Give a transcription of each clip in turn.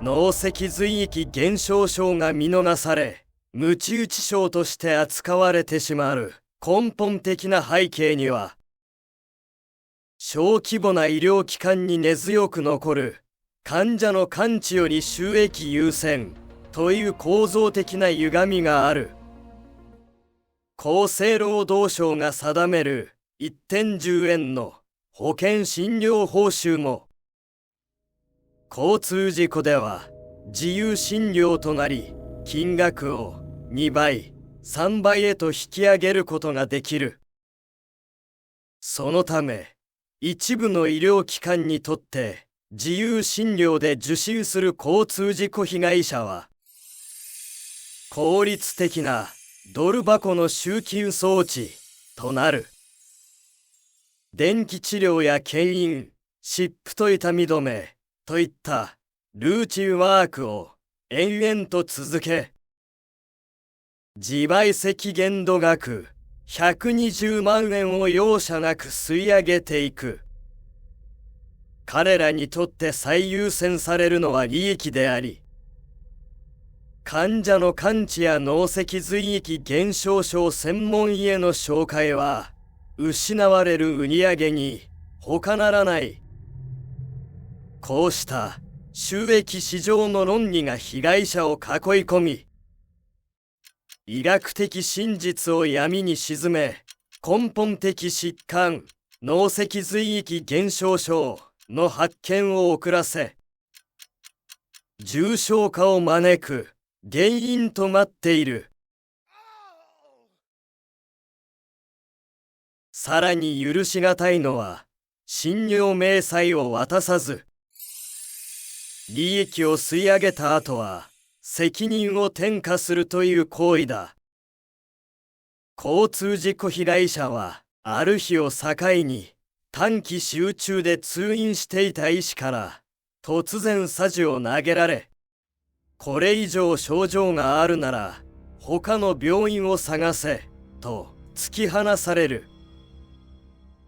脳脊髄液減少症が見逃され、鞭打ち症として扱われてしまう根本的な背景には、小規模な医療機関に根強く残る患者の完治より収益優先という構造的な歪みがある。厚生労働省が定める1点10円の保険診療報酬も、交通事故では自由診療となり、金額を2倍、3倍へと引き上げることができる。そのため、一部の医療機関にとって自由診療で受診する交通事故被害者は、効率的なドル箱の集金装置となる。電気治療や牽引、湿布と痛み止めといったルーチンワークを延々と続け、自賠責限度額120万円を容赦なく吸い上げていく。彼らにとって最優先されるのは利益であり、患者の完治や脳脊髄液減少症専門医への紹介は失われる売上に他ならない。こうした収益市場の論理が被害者を囲い込み、医学的真実を闇に沈め、根本的疾患、脳脊髄液減少症の発見を遅らせ、重症化を招く原因となっている。さらに許しがたいのは、診療明細を渡さず、利益を吸い上げた後は責任を転嫁するという行為だ。交通事故被害者はある日を境に短期集中で通院していた医師から突然さじを投げられ、これ以上症状があるなら他の病院を探せと突き放される。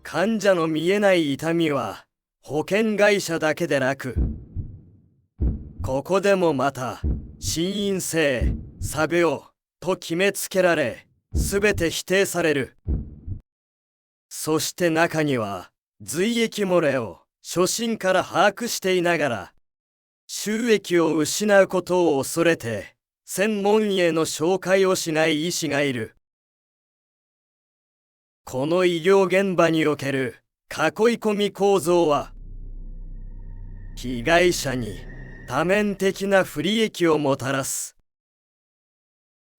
患者の見えない痛みは保険会社だけでなく、ここでもまた心因性、作病と決めつけられ、すべて否定される。そして中には髄液漏れを初心から把握していながら、収益を失うことを恐れて専門医への紹介をしない医師がいる。この医療現場における囲い込み構造は、被害者に多面的な不利益をもたらす。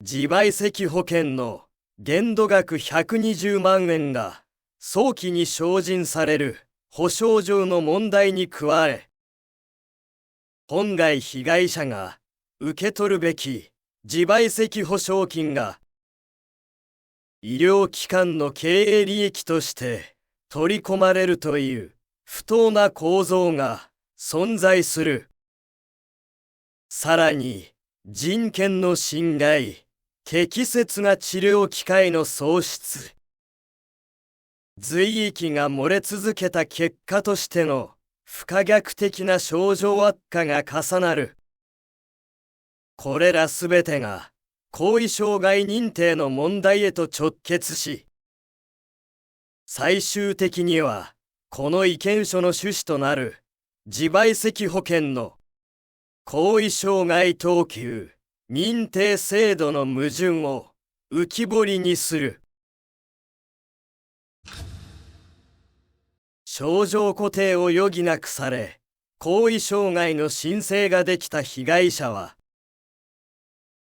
自賠責保険の限度額120万円が早期に精進される保障上の問題に加え、本来被害者が受け取るべき自賠責保証金が医療機関の経営利益として取り込まれるという不当な構造が存在する。さらに人権の侵害、適切な治療機会の喪失、髄液が漏れ続けた結果としての不可逆的な症状悪化が重なる。これらすべてが後遺障害認定の問題へと直結し、最終的にはこの意見書の趣旨となる自賠責保険の後遺障害等級認定制度の矛盾を浮き彫りにする。症状固定を余儀なくされ、後遺障害の申請ができた被害者は、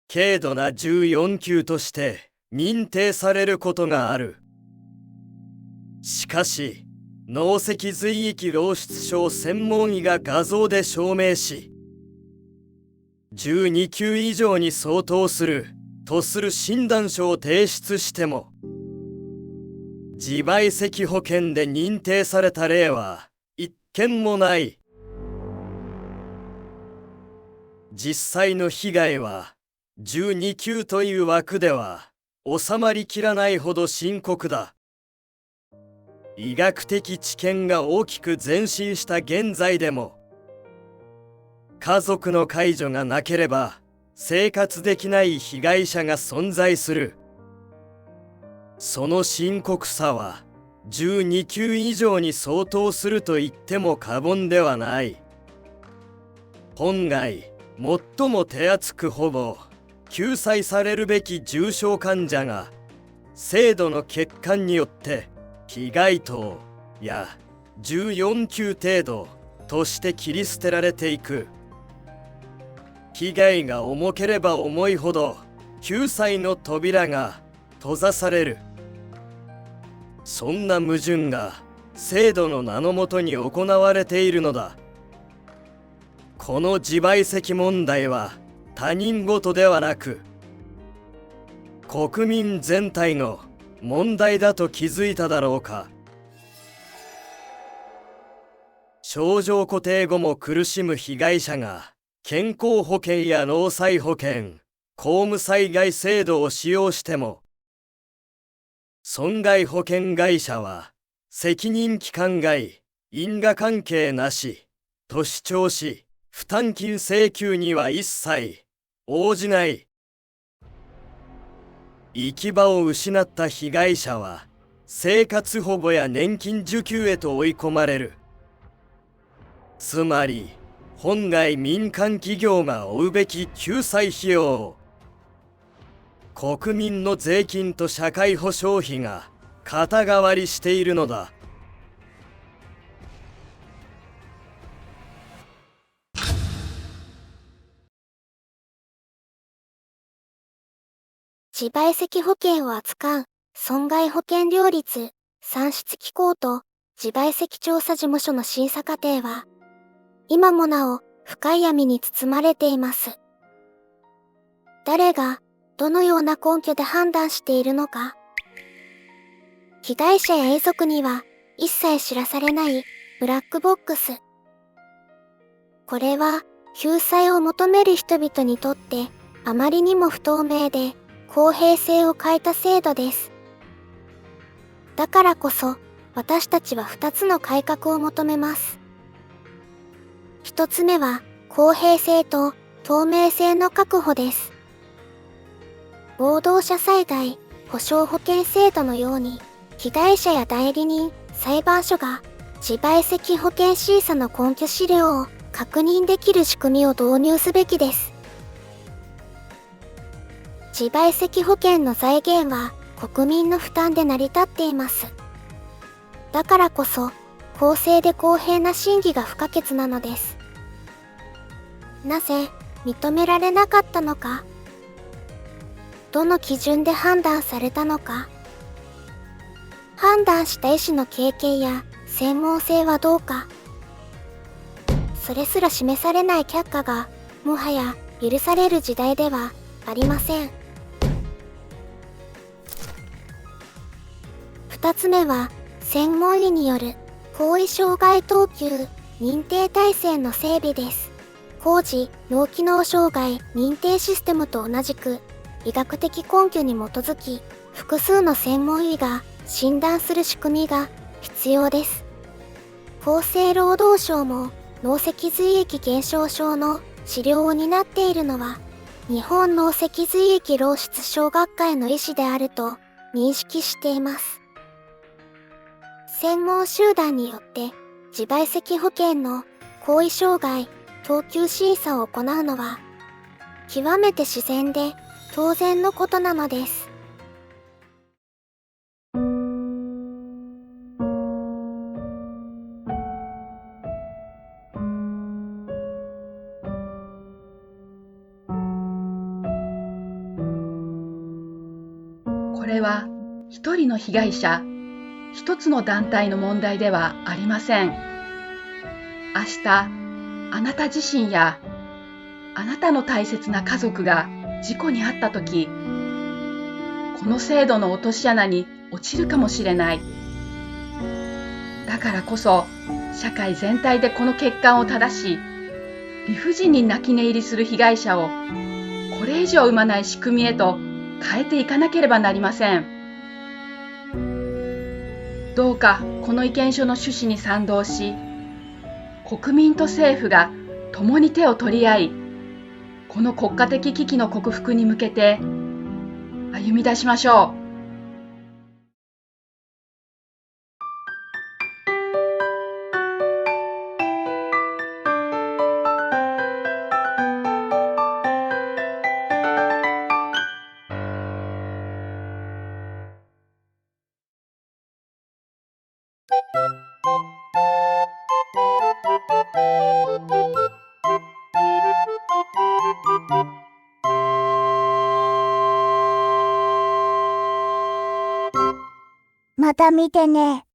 軽度な14級として認定されることがある。しかし、脳脊髄液漏出症専門医が画像で証明し、12級以上に相当するとする診断書を提出しても、自賠責保険で認定された例は一件もない。実際の被害は12級という枠では収まりきらないほど深刻だ。医学的知見が大きく前進した現在でも、家族の介助がなければ生活できない被害者が存在する。その深刻さは12級以上に相当すると言っても過言ではない。本来最も手厚く保護救済されるべき重症患者が制度の欠陥によって被害等や14級程度として切り捨てられていく。被害が重ければ重いほど救済の扉が閉ざされる。そんな矛盾が制度の名のもとに行われているのだ。この自賠責問題は他人事ではなく国民全体の問題だと気づいただろうか。症状固定後も苦しむ被害者が健康保険や労災保険、公務災害制度を使用しても、損害保険会社は責任期間外、因果関係なしと主張し、負担金請求には一切応じない。行き場を失った被害者は生活保護や年金受給へと追い込まれる。つまり本来民間企業が負うべき救済費用を国民の税金と社会保障費が肩代わりしているのだ。自賠責保険を扱う損害保険料率算出機構と自賠責調査事務所の審査過程は今もなお深い闇に包まれています。誰がどのような根拠で判断しているのか、被害者や遺族には一切知らされないブラックボックス。これは救済を求める人々にとってあまりにも不透明で公平性を欠いた制度です。だからこそ私たちは2つの改革を求めます。1つ目は公平性と透明性の確保です。労働者災害保障保険制度のように被害者や代理人、裁判所が自賠責保険審査の根拠資料を確認できる仕組みを導入すべきです。自賠責保険の財源は国民の負担で成り立っています。だからこそ公正で公平な審議が不可欠なのです。なぜ認められなかったのか、どの基準で判断されたのか、判断した医師の経験や専門性はどうか、それすら示されない却下がもはや許される時代ではありません。2つ目は専門医による後遺障害等級認定体制の整備です。高次脳機能障害認定システムと同じく医学的根拠に基づき複数の専門医が診断する仕組みが必要です。厚生労働省も脳脊髄液減少症の治療を担っているのは日本脳脊髄液漏出症学会の医師であると認識しています。専門集団によって自賠責保険の後遺障害等級審査を行うのは極めて自然で当然のことなのです。これは一人の被害者、一つの団体の問題ではありません。明日、あなた自身やあなたの大切な家族が事故に遭ったとき、この制度の落とし穴に落ちるかもしれない。だからこそ、社会全体でこの欠陥を正し、理不尽に泣き寝入りする被害者をこれ以上生まない仕組みへと変えていかなければなりません。どうかこの意見書の趣旨に賛同し、国民と政府が共に手を取り合い、この国家的危機の克服に向けて歩み出しましょう。また見てね。